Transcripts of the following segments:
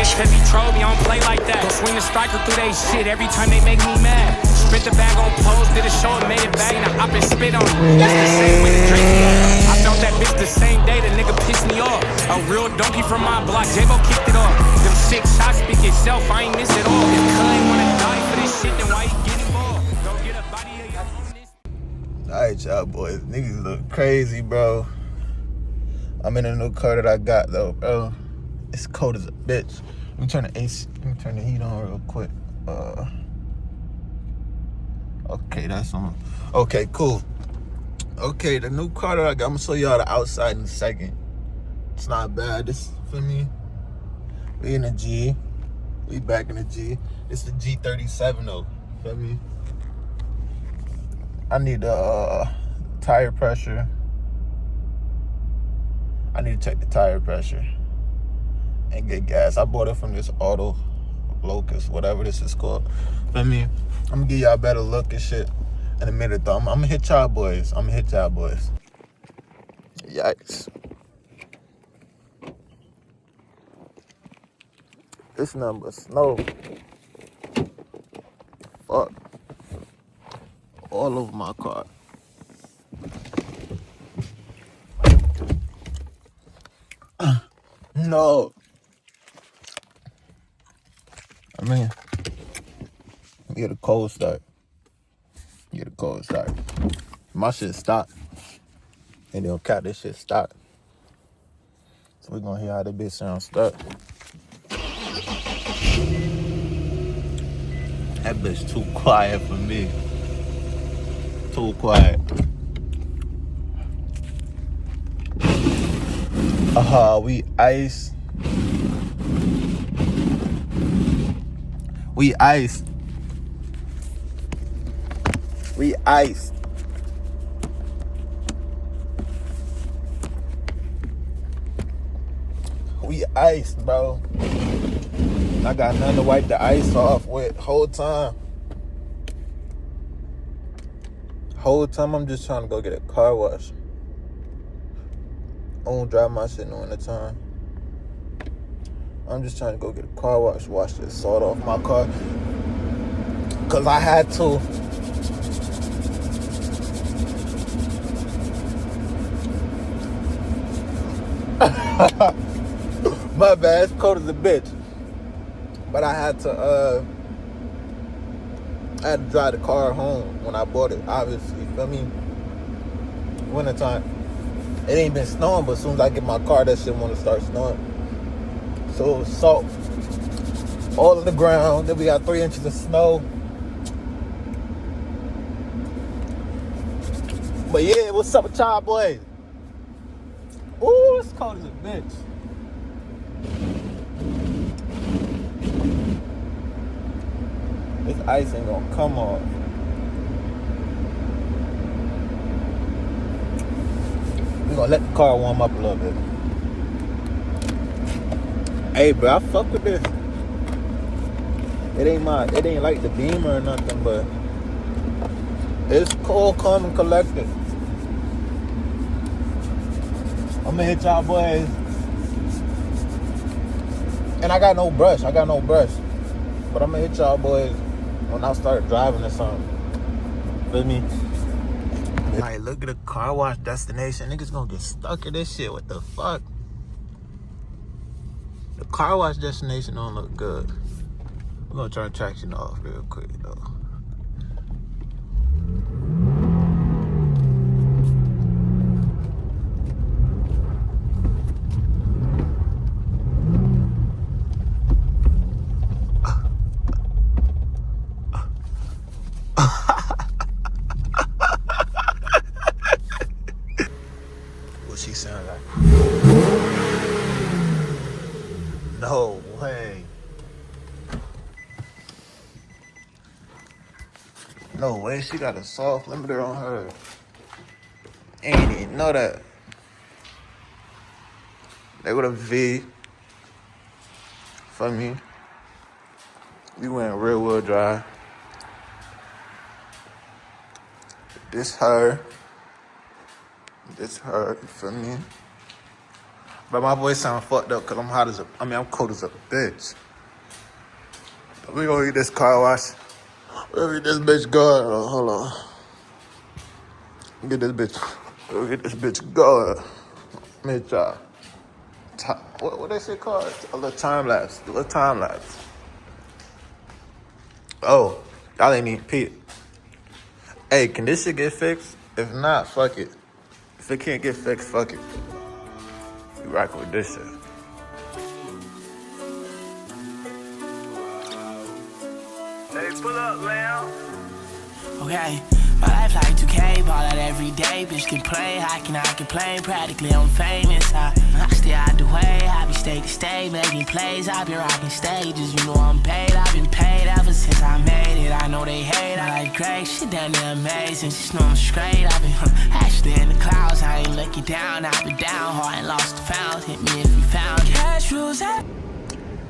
bitch. Cause he troll me, I don't play like that. Go swing the striker through they shit every time they make me mad. Spit the bag on pose, did a show and made it back. Now I been spit on it. It's the same way the drink me off. I felt that bitch the same day the nigga pissed me off. A real donkey from my block, J-Bo kicked it off. Them 6 shots speak itself, I ain't miss it all. If Cuz ain't wanna die for this shit, then why he get involved? Go get a body of your own this. Alright, y'all boys. Niggas look crazy, bro. I'm in a new car that I got, though, bro. It's cold as a bitch. Let me turn the AC. Let me turn the heat on real quick. Okay, that's on. Okay, cool. Okay, the new car that I got, I'm gonna show y'all the outside in a second. It's not bad. This, for me, we in the G. We back in the G. It's the G37, though. Feel me? I need the tire pressure. I need to check the tire pressure and get gas. I bought it from this Auto Locust, whatever this is called. Feel me? I'm gonna give y'all a better look and shit in a minute, though. I'm gonna hit y'all boys. Yikes. This number snow. Fuck. All over my car. No. I mean, get a cold start. My shit stopped. And they'll cap this shit stopped. So we're gonna hear how that bitch sound stuck. That bitch too quiet for me. Too quiet. We ice. We ice. We ice. We ice, bro. I got nothing to wipe the ice off with whole time. I'm just trying to go get a car wash. I won't drive my shit in the winter time. I'm just trying to go get a car wash the salt off my car. Cause I had to. My bad, it's cold as a bitch. But I had to drive the car home when I bought it, obviously. You feel me? Wintertime. It ain't been snowing, but as soon as I get my car, that shit wanna start snowing. So salt all on the ground. Then we got 3 inches of snow. But yeah, what's up with y'all boys? Ooh, it's cold as a bitch. This ice ain't gonna come off. We gonna let the car warm up a little bit. Hey, bro, I fuck with this. It ain't like the Beamer or nothing, but it's cool, calm, and collected. I'm gonna hit y'all boys. And I got no brush. But I'm gonna hit y'all boys when I start driving or something. Feel me? Alright, look at the car wash destination. Niggas gonna get stuck in this shit. What the fuck? The car wash destination don't look good. We're gonna turn traction off real quick though. What she sound like? No way. No way, she got a soft limiter on her. Ain't even know that. They with a V. For me. We went rear wheel drive. This her. You feel me? But my voice sound fucked up because I'm cold as a bitch. We gonna get this car wash. We'll get this bitch going. Hold on. Get this bitch. We'll get this bitch going. Let me try. What that shit called? A little time lapse. Oh, y'all ain't even peep. Hey, can this shit get fixed? If not, fuck it. If it can't get fixed, fuck it. We rockin' with this shit. Hey, pull up, Lamb. Okay, my life like 2K, ball out every day. Bitch can play, I cannot complain. Practically I'm famous. I stay out the way, I be state to state, making plays. I be rocking stages, you know I'm paid. I've been paid ever since I made it. I know they hate, I like great shit down there amazing. Just know I'm straight. I've been actually in the clouds. I ain't looking down, I've been down hard and lost the found. Hit me if you found cash rules.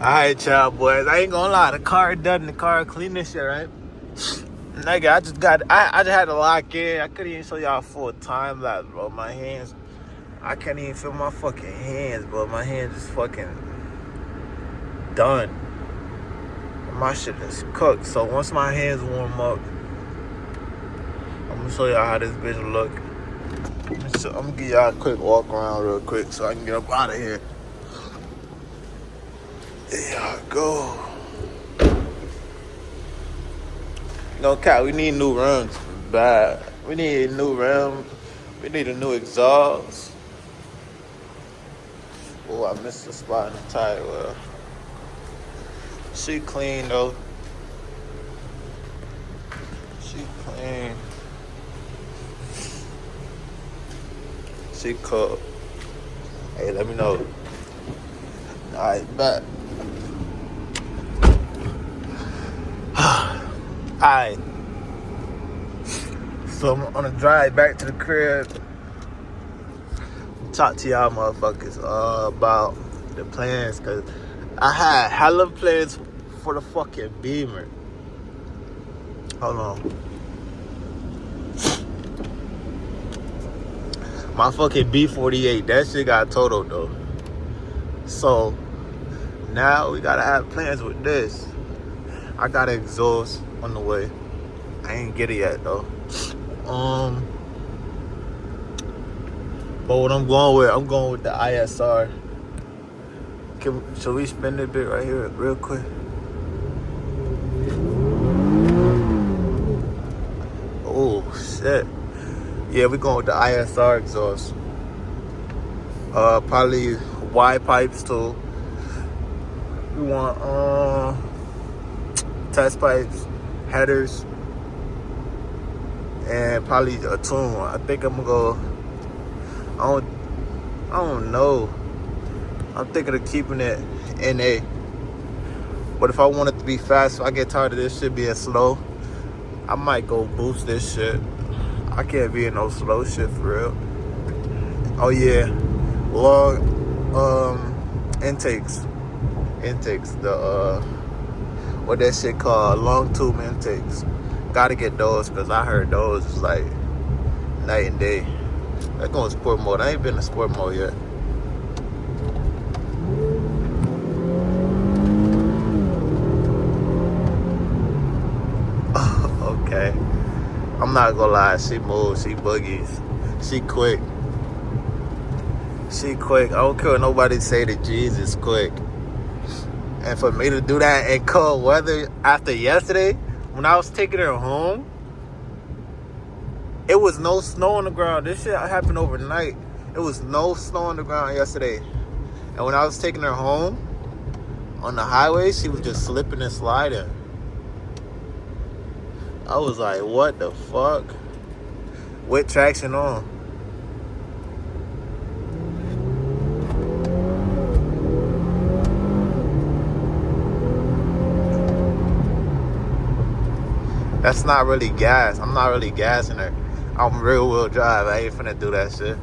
Alright, y'all boys. I ain't gonna lie, the car done, the car clean this shit, right? Nigga, I just had to lock in. I couldn't even show y'all full time lapse, bro. My hands, I can't even feel my fucking hands, bro. My hands is fucking done. My shit is cooked. So once my hands warm up, I'm gonna show y'all how this bitch look. I'm gonna give y'all a quick walk around real quick so I can get up out of here. There y'all go. No cap, we need new rims. Bad. We need a new rim. We need a new exhaust. Oh, I missed the spot in the tire well. She clean though. She clean. She cooked. Hey, let me know. Alright, bet. Alright. So I'm on a drive back to the crib. Talk to y'all motherfuckers about the plans, cause I had hella plans for the fucking Beamer. Hold on. My fucking B48, that shit got totaled though. So now we gotta have plans with this. I got an exhaust on the way. I ain't get it yet though. But what I'm going with the ISR. Should we spin this bit right here real quick? Oh shit. Yeah, we going with the ISR exhaust. Probably wide pipes too. We want test pipes, headers, and probably a tune. I think I'm gonna go. I don't know. I'm thinking of keeping it NA. But if I want it to be fast, if I get tired of this shit being slow, I might go boost this shit. I can't be in no slow shit for real. Oh yeah, long intakes. The what that shit called, long tube intakes. Gotta get those because I heard those is like night and day. That going sport mode. I ain't been in sport mode yet. Okay. I'm not gonna lie. She moves. She boogies. She quick. She quick. I don't care what nobody say that Jesus quick. And for me to do that in cold weather after yesterday, when I was taking her home, it was no snow on the ground. This shit happened overnight. It was no snow on the ground yesterday. And when I was taking her home on the highway, she was just slipping and sliding. I was like, what the fuck? With traction on. That's not really gas. I'm not really gassing her. I'm rear wheel drive. I ain't finna do that shit.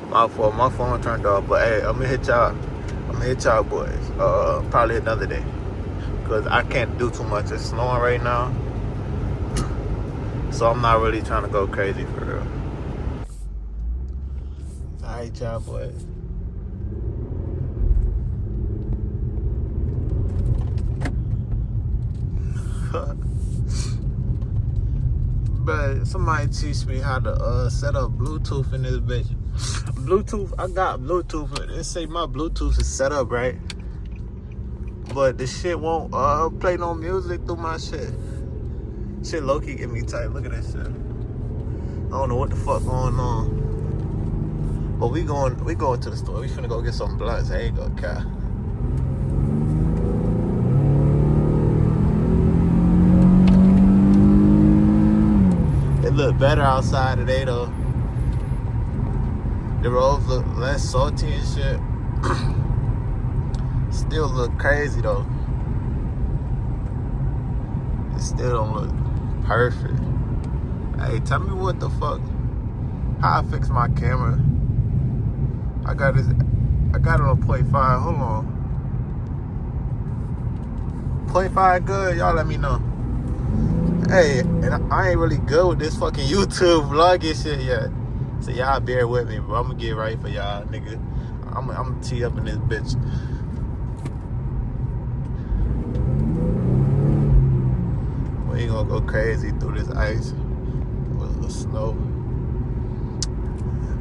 My fault. My phone turned off. But hey, I'm gonna hit y'all boys. Probably another day. Cause I can't do too much. It's snowing right now. So I'm not really trying to go crazy for real. Alright, y'all boys. But somebody teach me how to set up Bluetooth in this bitch. Bluetooth, I got Bluetooth. It say my Bluetooth is set up right, but the shit won't play no music through my shit. Shit low-key get me tight. Look at that shit. I don't know what the fuck going on. But we going to the store. We finna go get some blunts. I ain't gonna care. It look better outside today though. The roads look less salty and shit. Still look crazy though. It still don't look perfect. Hey, tell me what the fuck. How I fix my camera. I got it on 0.5. Hold on. 0.5 good, y'all let me know. Hey, and I ain't really good with this fucking YouTube vlogging shit yet. So y'all bear with me, bro. I'm gonna get right for y'all, nigga. I'm gonna tee up in this bitch. We ain't gonna go crazy through this ice with the snow.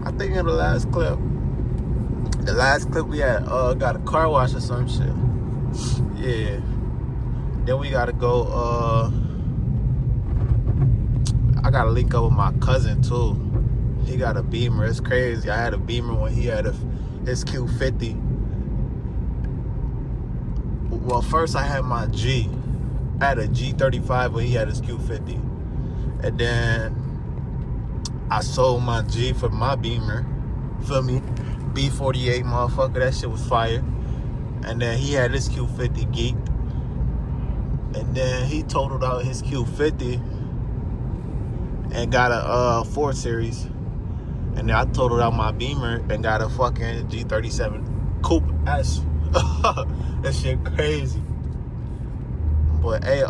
I think in the last clip we had got a car wash or some shit. Yeah. Then we gotta go. I gotta link up with my cousin too. He got a Beamer. It's crazy. I had a Beamer when he had his Q50. Well, first I had my G. I had a G35 when he had his Q50. And then I sold my G for my Beamer. Feel me? B48 motherfucker. That shit was fire. And then he had his Q50 geeked. And then he totaled out his Q50 and got a 4 Series. And then I totaled out my Beamer and got a fucking G37 Coupe S. That shit crazy. But hey,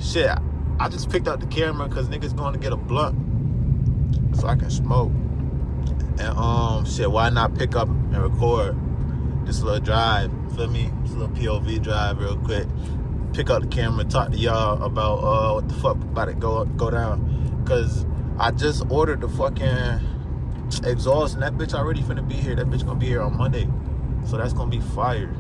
shit, I just picked up the camera because niggas going to get a blunt so I can smoke. And shit, why not pick up and record this little drive? Feel me? This little POV drive real quick. Pick up the camera, talk to y'all about what the fuck about to go down. Cause I just ordered the fucking exhaust and that bitch already finna be here. That bitch gonna be here on Monday. So that's gonna be fire.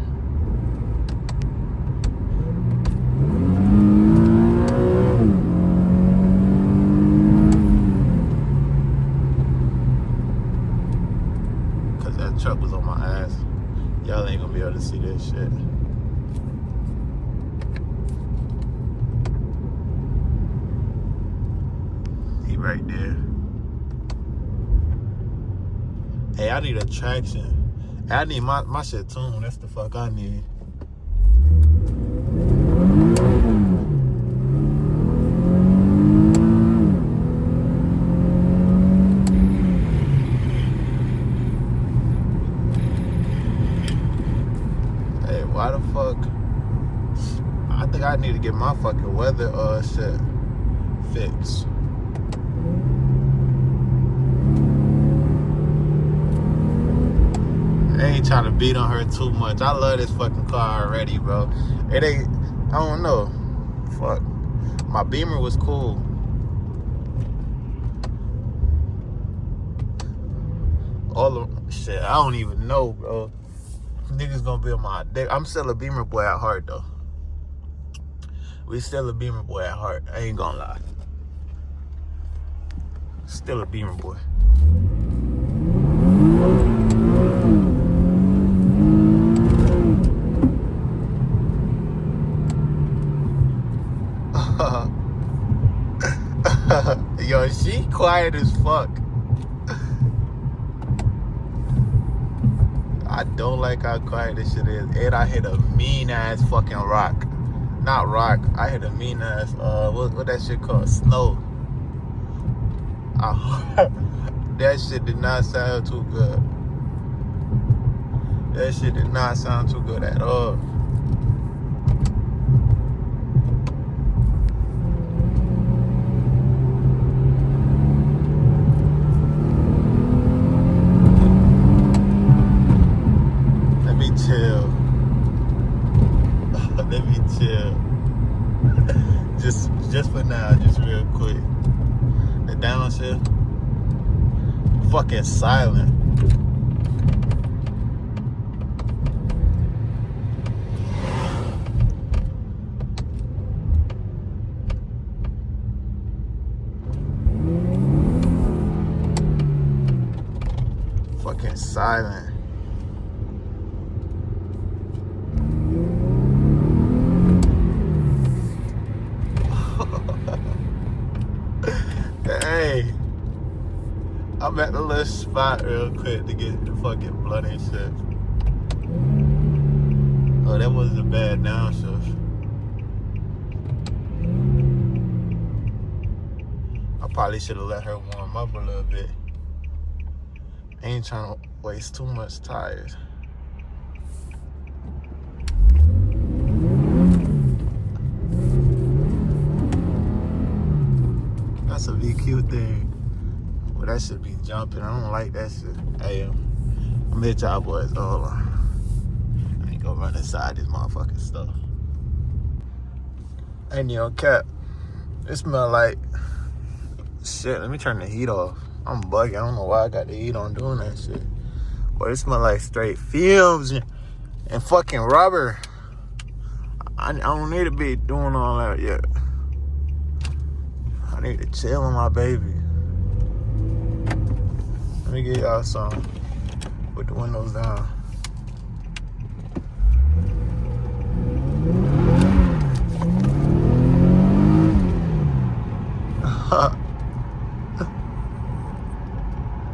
Cause that truck was on my ass. Y'all ain't gonna be able to see this shit. Right there. Hey, I need a traction. I need my shit tuned. That's the fuck I need. Hey, why the fuck? I think I need to get my fucking weather shit fixed. I ain't trying to beat on her too much. I love this fucking car already, bro. It ain't, I don't know. Fuck. My Beamer was cool. All the shit, I don't even know, bro. Niggas gonna be on my dick. I'm still a Beamer boy at heart, though. We still a Beamer boy at heart. I ain't gonna lie. Still a Beamer boy. Yo, she quiet as fuck. I don't like how quiet this shit is. And I hit a mean ass fucking rock. Not rock. I hit a mean ass what that shit called? Snow. That shit did not sound too good. That shit did not sound too good at all. just for now, just real quick. The downshift, fucking silent. Fucking silent. Hey, I'm at the little spot real quick to get the fucking blood and shit. Oh, that wasn't a bad downshift. I probably should have let her warm up a little bit. I ain't trying to waste too much tires. That's a VQ thing. Well, that should be jumping. I don't like that shit. Hey, I'm hit y'all boys. Hold on. I ain't gonna run inside this motherfucking stuff. Ain't no cap. It smell like shit. Let me turn the heat off. I'm bugging. I don't know why I got the heat on doing that shit. But it smell like straight fumes and fucking rubber. I don't need to be doing all that yet. I need to chill on my baby. Let me get y'all some. Put the windows down.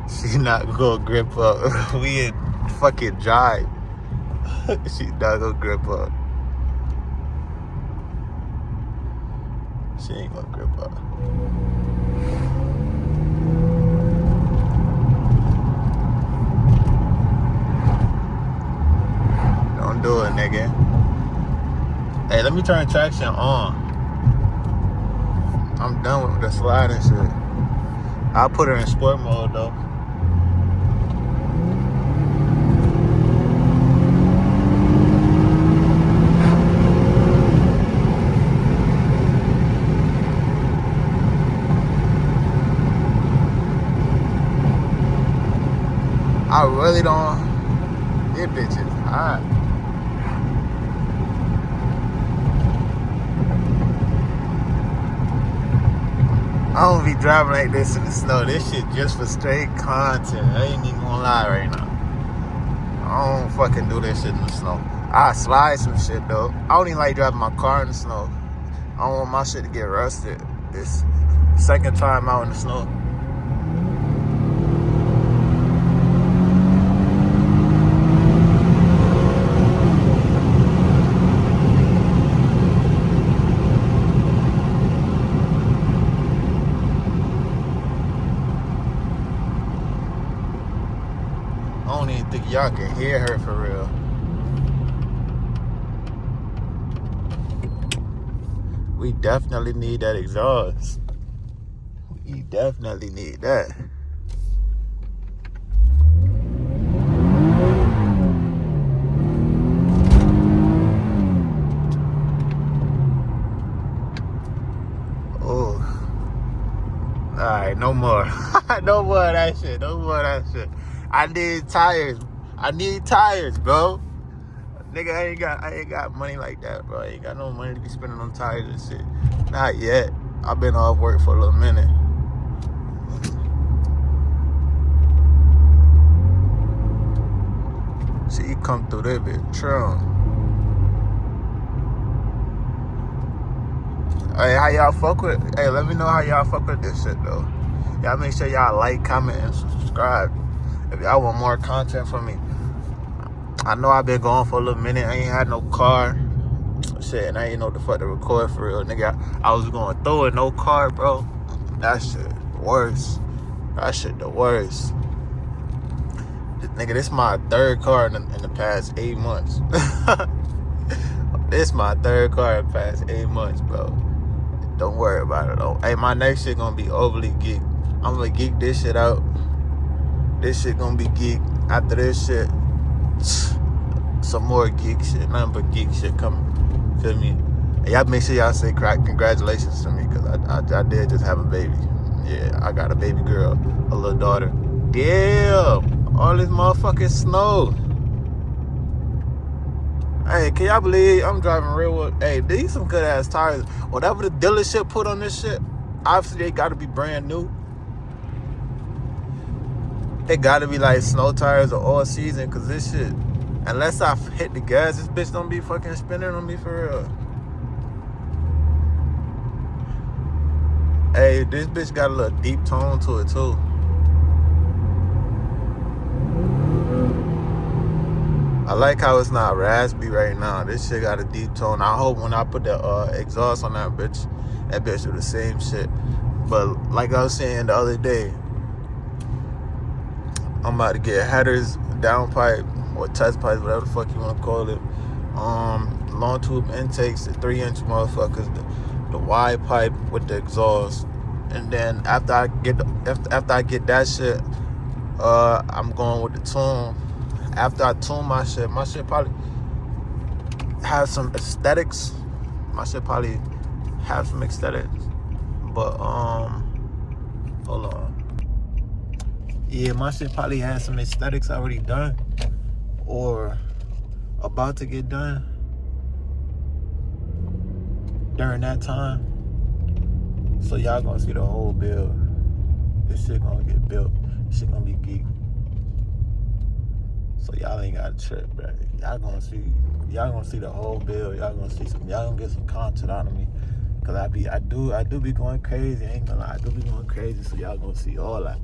She not gonna grip up. We in fucking drive. She not gonna grip up. She ain't gonna grip up. Don't do it, nigga. Hey, let me turn traction on. I'm done with the sliding shit. I'll put her in sport mode though. I really don't. This bitch is hot. I don't be driving like this in the snow. This shit just for straight content. I ain't even gonna lie right now. I don't fucking do this shit in the snow. I slide some shit though. I don't even like driving my car in the snow. I don't want my shit to get rusted. This second time out in the snow. I don't even think y'all can hear her for real. We definitely need that exhaust. We definitely need that. Oh. Alright, no more. No more of that shit. No more of that shit. I need tires. I need tires, bro. Nigga, I ain't got money like that, bro. I ain't got no money to be spending on tires and shit. Not yet. I've been off work for a little minute. See, you come through there, bit Trump. Hey, how y'all fuck with? Hey, let me know how y'all fuck with this shit though. Y'all make sure y'all like, comment, and subscribe. If y'all want more content from me. I know I've been gone for a little minute. I ain't had no car. Shit, and I ain't know what the fuck to record for real. Nigga, I was going through it, no car, bro. That shit worse. That shit the worst. Nigga, this my third car in the past 8 months. This my third car in the past 8 months, bro. Don't worry about it, though. Hey, my next shit gonna be overly geek. I'm gonna geek this shit out. This shit gonna be geek. After this shit, some more geek shit. Nothing but geek shit coming. Feel me? And y'all make sure y'all say congratulations to me, because I did just have a baby. Yeah, I got a baby girl, a little daughter. Damn, all this motherfucking snow. Hey, can y'all believe I'm driving real? Hey, these some good ass tires. Whatever the dealership put on this shit, obviously they gotta be brand new. They gotta be like snow tires or all season, cause this shit, unless I hit the gas, this bitch don't be fucking spinning on me for real. Hey, this bitch got a little deep tone to it too. I like how it's not raspy right now. This shit got a deep tone. I hope when I put the exhaust on that bitch do the same shit. But like I was saying the other day, I'm about to get headers, downpipe, or test pipes, whatever the fuck you want to call it. Long tube intakes, the 3-inch motherfuckers, the wide pipe with the exhaust. And then after I get that shit, I'm going with the tune. After I tune my shit probably have some aesthetics. But hold on. Yeah, my shit probably has some aesthetics already done or about to get done during that time. So y'all gonna see the whole build. This shit gonna get built. This shit gonna be geek. So y'all ain't gotta trip, bro. Y'all gonna see the whole build. Y'all gonna get some content out of me. Cause I do be going crazy. I ain't gonna lie, I do be going crazy. So y'all gonna see all that.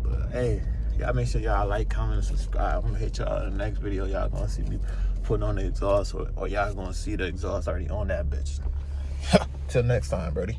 But hey, y'all make sure y'all like, comment, and subscribe. I'm gonna hit y'all in the next video. Y'all gonna see me putting on the exhaust, or y'all gonna see the exhaust already on that bitch. Till next time, buddy.